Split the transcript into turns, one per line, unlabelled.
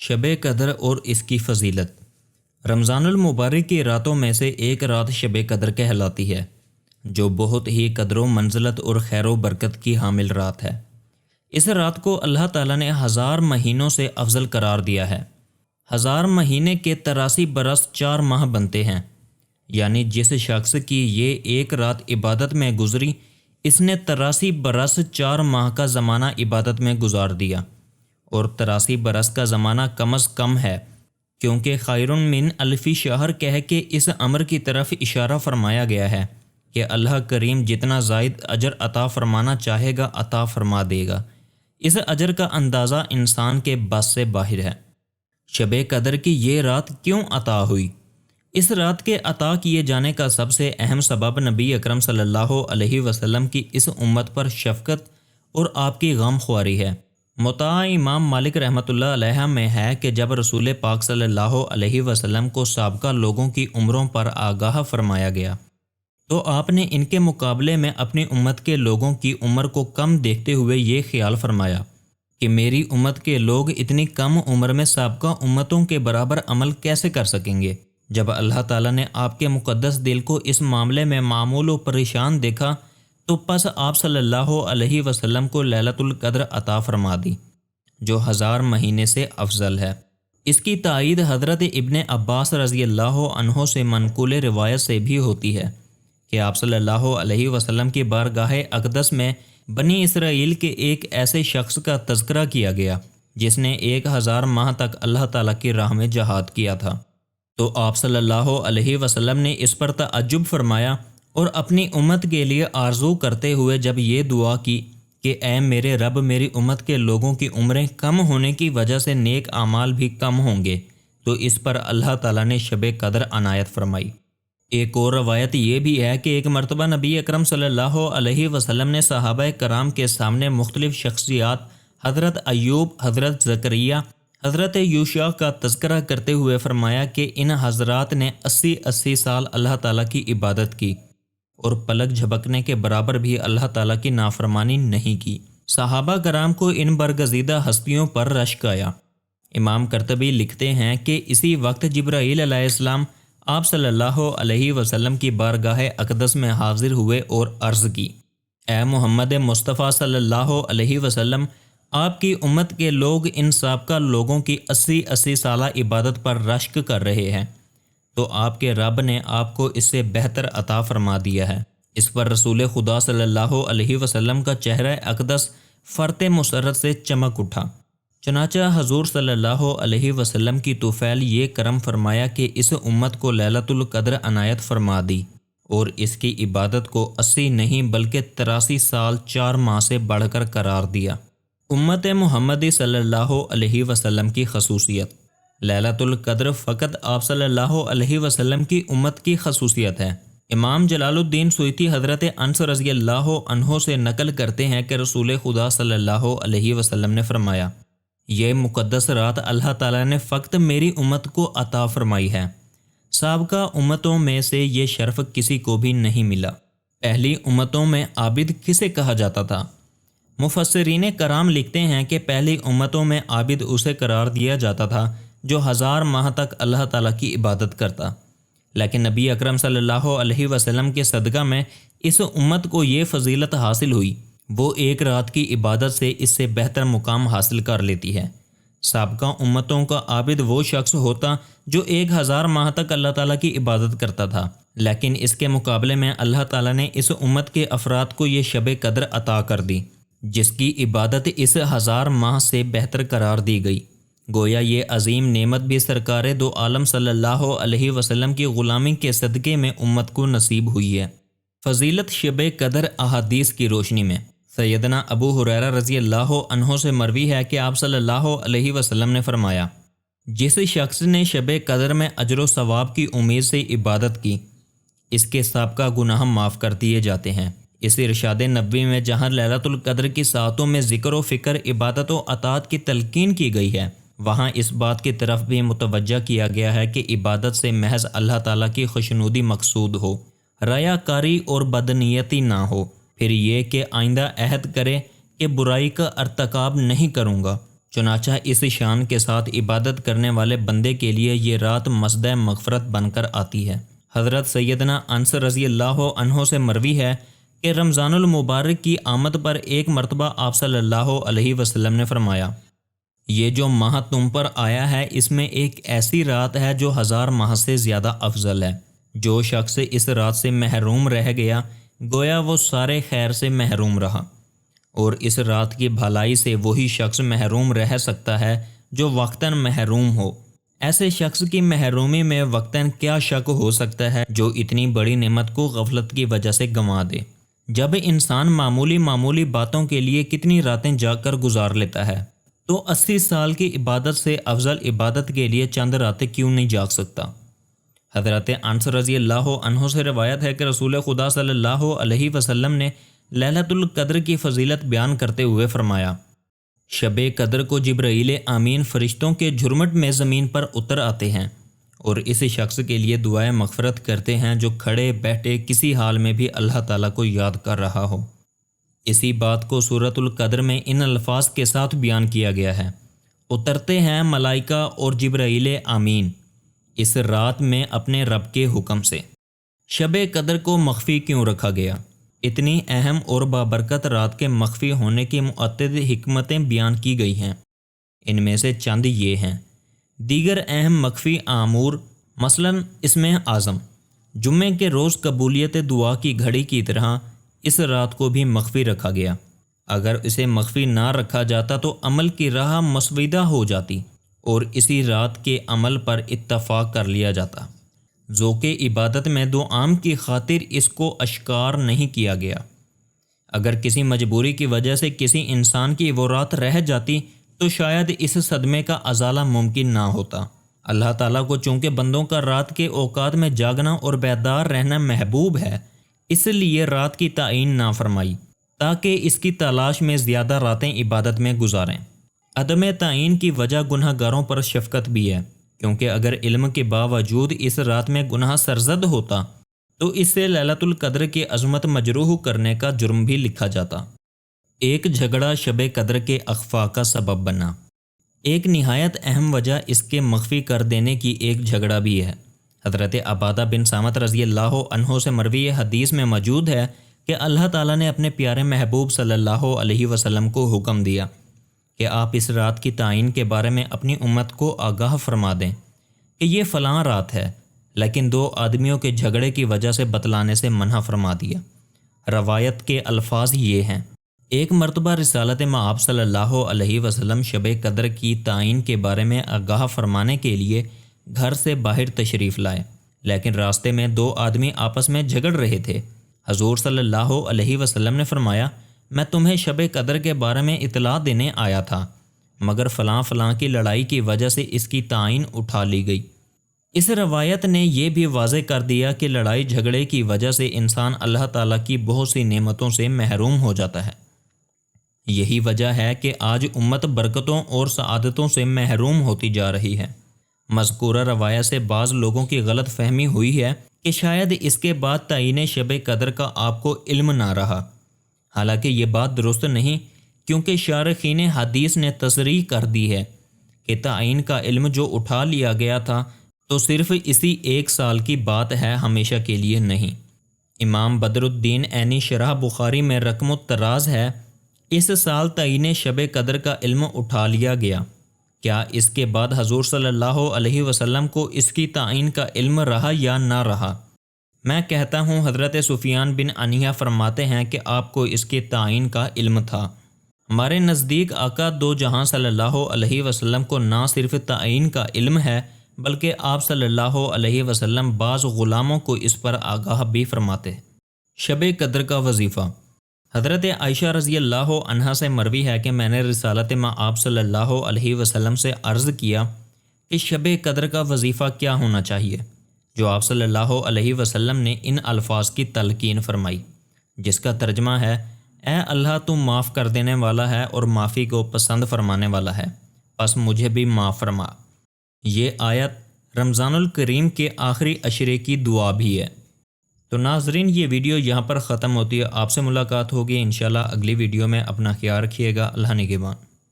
شب قدر اور اس کی فضیلت۔ رمضان المبارک کی راتوں میں سے ایک رات شب قدر کہلاتی ہے، جو بہت ہی قدر و منزلت اور خیر و برکت کی حامل رات ہے۔ اس رات کو اللہ تعالیٰ نے 1000 مہینوں سے افضل قرار دیا ہے۔ 1000 مہینے کے 83 برس 4 ماہ بنتے ہیں، یعنی جس شخص کی یہ ایک رات عبادت میں گزری، اس نے 83 برس 4 ماہ کا زمانہ عبادت میں گزار دیا، اور 83 برس کا زمانہ کم از کم ہے، کیونکہ خیر من الف شہر کہہ کے اس امر کی طرف اشارہ فرمایا گیا ہے کہ اللہ کریم جتنا زائد اجر عطا فرمانا چاہے گا عطا فرما دے گا۔ اس اجر کا اندازہ انسان کے بس سے باہر ہے۔ شب قدر کی یہ رات کیوں عطا ہوئی؟ اس رات کے عطا کیے جانے کا سب سے اہم سبب نبی اکرم صلی اللہ علیہ وسلم کی اس امت پر شفقت اور آپ کی غم خواری ہے۔ مطاع امام مالک رحمۃ اللہ علیہ میں ہے کہ جب رسول پاک صلی اللہ علیہ وسلم کو سابقہ لوگوں کی عمروں پر آگاہ فرمایا گیا، تو آپ نے ان کے مقابلے میں اپنی امت کے لوگوں کی عمر کو کم دیکھتے ہوئے یہ خیال فرمایا کہ میری امت کے لوگ اتنی کم عمر میں سابقہ امتوں کے برابر عمل کیسے کر سکیں گے۔ جب اللہ تعالیٰ نے آپ کے مقدس دل کو اس معاملے میں معمول و پریشان دیکھا، تو پس آپ صلی اللہ علیہ وسلم کو لیلۃ القدر عطا فرما دی، جو 1000 مہینے سے افضل ہے۔ اس کی تائید حضرت ابن عباس رضی اللہ عنہ سے منقول روایت سے بھی ہوتی ہے کہ آپ صلی اللہ علیہ وسلم کی بارگاہ اقدس میں بنی اسرائیل کے ایک ایسے شخص کا تذکرہ کیا گیا جس نے 1000 ماہ تک اللہ تعالیٰ کی راہ میں جہاد کیا تھا، تو آپ صلی اللہ علیہ وسلم نے اس پر تعجب فرمایا اور اپنی امت کے لیے آرزو کرتے ہوئے جب یہ دعا کی کہ اے میرے رب، میری امت کے لوگوں کی عمریں کم ہونے کی وجہ سے نیک اعمال بھی کم ہوں گے، تو اس پر اللہ تعالیٰ نے شب قدر عنایت فرمائی۔ ایک اور روایت یہ بھی ہے کہ ایک مرتبہ نبی اکرم صلی اللہ علیہ وسلم نے صحابہ کرام کے سامنے مختلف شخصیات حضرت ایوب، حضرت زکریا، حضرت یوشع کا تذکرہ کرتے ہوئے فرمایا کہ ان حضرات نے 80 سال اللہ تعالیٰ کی عبادت کی اور پلک جھپکنے کے برابر بھی اللہ تعالیٰ کی نافرمانی نہیں کی۔ صحابہ کرام کو ان برگزیدہ ہستیوں پر رشک آیا۔ امام قرطبی لکھتے ہیں کہ اسی وقت جبرائیل علیہ السلام آپ صلی اللہ علیہ وسلم کی بارگاہ اقدس میں حاضر ہوئے اور عرض کی، اے محمد مصطفیٰ صلی اللہ علیہ وسلم، آپ کی امت کے لوگ ان سابقہ لوگوں کی 80 سالہ عبادت پر رشک کر رہے ہیں، تو آپ کے رب نے آپ کو اس سے بہتر عطا فرما دیا ہے۔ اس پر رسول خدا صلی اللہ علیہ وسلم کا چہرہ اقدس فرط مسرت سے چمک اٹھا۔ چنانچہ حضور صلی اللہ علیہ وسلم کی طفیل یہ کرم فرمایا کہ اس امت کو لیلۃ القدر عنایت فرما دی اور اس کی عبادت کو 80 نہیں بلکہ 83 سال 4 ماہ سے بڑھ کر قرار دیا۔ امت محمدی صلی اللہ علیہ وسلم کی خصوصیت۔ لیلۃ القدر فقط آپ صلی اللہ علیہ وسلم کی امت کی خصوصیت ہے۔ امام جلال الدین سیوطی حضرت انس رضی اللہ عنہ سے نقل کرتے ہیں کہ رسول خدا صلی اللہ علیہ وسلم نے فرمایا، یہ مقدس رات اللہ تعالیٰ نے فقط میری امت کو عطا فرمائی ہے۔ سابقہ امتوں میں سے یہ شرف کسی کو بھی نہیں ملا۔ پہلی امتوں میں عابد کسے کہا جاتا تھا؟ مفسرین کرام لکھتے ہیں کہ پہلی امتوں میں عابد اسے قرار دیا جاتا تھا جو 1000 ماہ تک اللہ تعالیٰ کی عبادت کرتا، لیکن نبی اکرم صلی اللہ علیہ وسلم کے صدقہ میں اس امت کو یہ فضیلت حاصل ہوئی، وہ ایک رات کی عبادت سے اس سے بہتر مقام حاصل کر لیتی ہے۔ سابقہ امتوں کا عابد وہ شخص ہوتا جو 1000 ماہ تک اللہ تعالیٰ کی عبادت کرتا تھا، لیکن اس کے مقابلے میں اللہ تعالیٰ نے اس امت کے افراد کو یہ شب قدر عطا کر دی، جس کی عبادت اس 1000 ماہ سے بہتر قرار دی گئی۔ گویا یہ عظیم نعمت بھی سرکار دو عالم صلی اللہ علیہ وسلم کی غلامی کے صدقے میں امت کو نصیب ہوئی ہے۔ فضیلت شب قدر احادیث کی روشنی میں۔ سیدنا ابو ہریرہ رضی اللہ عنہ سے مروی ہے کہ آپ صلی اللہ علیہ وسلم نے فرمایا، جس شخص نے شب قدر میں اجر و ثواب کی امید سے عبادت کی، اس کے سابقہ گناہ معاف کر دیے جاتے ہیں۔ اس ارشاد نبوی میں جہاں لیلۃ القدر کی ساعتوں میں ذکر و فکر، عبادت و اطاعت کی تلقین کی گئی ہے، وہاں اس بات کی طرف بھی متوجہ کیا گیا ہے کہ عبادت سے محض اللہ تعالیٰ کی خوشنودی مقصود ہو، ریا کاری اور بدنیتی نہ ہو، پھر یہ کہ آئندہ عہد کرے کہ برائی کا ارتکاب نہیں کروں گا، چنانچہ اس شان کے ساتھ عبادت کرنے والے بندے کے لیے یہ رات مصدر مغفرت بن کر آتی ہے۔ حضرت سیدنا انس رضی اللہ عنہ سے مروی ہے کہ رمضان المبارک کی آمد پر ایک مرتبہ آپ صلی اللہ علیہ وسلم نے فرمایا، یہ جو ماہ تم پر آیا ہے اس میں ایک ایسی رات ہے جو 1000 ماہ سے زیادہ افضل ہے۔ جو شخص اس رات سے محروم رہ گیا گویا وہ سارے خیر سے محروم رہا، اور اس رات کی بھلائی سے وہی شخص محروم رہ سکتا ہے جو وقتاً محروم ہو۔ ایسے شخص کی محرومی میں وقتاً کیا شک ہو سکتا ہے جو اتنی بڑی نعمت کو غفلت کی وجہ سے گنوا دے۔ جب انسان معمولی باتوں کے لیے کتنی راتیں جاگ کر گزار لیتا ہے تو 80 سال کی عبادت سے افضل عبادت کے لیے چند راتیں کیوں نہیں جاگ سکتا۔ حضرت انس رضی اللہ عنہ سے روایت ہے کہ رسول خدا صلی اللہ علیہ وسلم نے لیلۃ القدر کی فضیلت بیان کرتے ہوئے فرمایا، شب قدر کو جبرائیل امین فرشتوں کے جھرمٹ میں زمین پر اتر آتے ہیں اور اس شخص کے لیے دعائیں مغفرت کرتے ہیں جو کھڑے بیٹھے کسی حال میں بھی اللہ تعالیٰ کو یاد کر رہا ہو۔ اسی بات کو سورۃ القدر میں ان الفاظ کے ساتھ بیان کیا گیا ہے، اترتے ہیں ملائکہ اور جبرائیل امین اس رات میں اپنے رب کے حکم سے۔ شب قدر کو مخفی کیوں رکھا گیا؟ اتنی اہم اور بابرکت رات کے مخفی ہونے کی متعدد حکمتیں بیان کی گئی ہیں۔ ان میں سے چند یہ ہیں۔ دیگر اہم مخفی امور، مثلاً اسم اعظم، جمعے کے روز قبولیت دعا کی گھڑی کی طرح اس رات کو بھی مخفی رکھا گیا۔ اگر اسے مخفی نہ رکھا جاتا تو عمل کی راہ مسودہ ہو جاتی اور اسی رات کے عمل پر اتفاق کر لیا جاتا۔ ذوق عبادت میں عام کی خاطر اس کو اشکار نہیں کیا گیا۔ اگر کسی مجبوری کی وجہ سے کسی انسان کی وہ رات رہ جاتی تو شاید اس صدمے کا ازالہ ممکن نہ ہوتا۔ اللہ تعالیٰ کو چونکہ بندوں کا رات کے اوقات میں جاگنا اور بیدار رہنا محبوب ہے، اس لیے رات کی تعین نہ فرمائی تاکہ اس کی تلاش میں زیادہ راتیں عبادت میں گزاریں۔ عدم تعین کی وجہ گناہ گاروں پر شفقت بھی ہے، کیونکہ اگر علم کے باوجود اس رات میں گناہ سرزد ہوتا تو اس سے لیلۃ القدر کی عظمت مجروح کرنے کا جرم بھی لکھا جاتا۔ ایک جھگڑا شب قدر کے اخفاء کا سبب بنا۔ ایک نہایت اہم وجہ اس کے مخفی کر دینے کی ایک جھگڑا بھی ہے۔ حضرت عبادہ بن صامت رضی اللہ عنہ سے مروی حدیث میں موجود ہے کہ اللہ تعالیٰ نے اپنے پیارے محبوب صلی اللہ علیہ وسلم کو حکم دیا کہ آپ اس رات کی تعین کے بارے میں اپنی امت کو آگاہ فرما دیں کہ یہ فلاں رات ہے، لیکن 2 آدمیوں کے جھگڑے کی وجہ سے بتلانے سے منع فرما دیا۔ روایت کے الفاظ یہ ہیں، ایک مرتبہ رسالت مآب صلی اللہ علیہ وسلم شب قدر کی تعین کے بارے میں آگاہ فرمانے کے لیے گھر سے باہر تشریف لائے، لیکن راستے میں 2 آدمی آپس میں جھگڑ رہے تھے۔ حضور صلی اللہ علیہ وسلم نے فرمایا، میں تمہیں شب قدر کے بارے میں اطلاع دینے آیا تھا، مگر فلاں کی لڑائی کی وجہ سے اس کی تعین اٹھا لی گئی۔ اس روایت نے یہ بھی واضح کر دیا کہ لڑائی جھگڑے کی وجہ سے انسان اللہ تعالیٰ کی بہت سی نعمتوں سے محروم ہو جاتا ہے۔ یہی وجہ ہے کہ آج امت برکتوں اور سعادتوں سے محروم ہوتی جا رہی ہے۔ مذکورہ روایت سے بعض لوگوں کی غلط فہمی ہوئی ہے کہ شاید اس کے بعد تعین شب قدر کا آپ کو علم نہ رہا، حالانکہ یہ بات درست نہیں، کیونکہ شارحین حدیث نے تصریح کر دی ہے کہ تعین کا علم جو اٹھا لیا گیا تھا تو صرف اسی 1 سال کی بات ہے، ہمیشہ کے لیے نہیں۔ امام بدر الدین عینی شرح بخاری میں رقم الطراز ہے، اس سال تعین شب قدر کا علم اٹھا لیا گیا، کیا اس کے بعد حضور صلی اللہ علیہ وسلم کو اس کی تعین کا علم رہا یا نہ رہا؟ میں کہتا ہوں حضرت سفیان بن عنیہ فرماتے ہیں کہ آپ کو اس کے تعین کا علم تھا۔ ہمارے نزدیک آقا دو جہاں صلی اللہ علیہ وسلم کو نہ صرف تعین کا علم ہے بلکہ آپ صلی اللہ علیہ وسلم بعض غلاموں کو اس پر آگاہ بھی فرماتے ہیں۔ شب قدر کا وظیفہ۔ حضرت عائشہ رضی اللہ عنہا سے مروی ہے کہ میں نے رسالت مآب صلی اللہ علیہ وسلم سے عرض کیا کہ شب قدر کا وظیفہ کیا ہونا چاہیے، جو آپ صلی اللہ علیہ وسلم نے ان الفاظ کی تلقین فرمائی، جس کا ترجمہ ہے، اے اللہ تو معاف کر دینے والا ہے اور معافی کو پسند فرمانے والا ہے، پس مجھے بھی معاف فرما۔ یہ آیت رمضان الکریم کے آخری عشرے کی دعا بھی ہے۔ تو ناظرین، یہ ویڈیو یہاں پر ختم ہوتی ہے، آپ سے ملاقات ہوگی انشاءاللہ اگلی ویڈیو میں۔ اپنا خیال رکھیے گا، اللہ نگہبان۔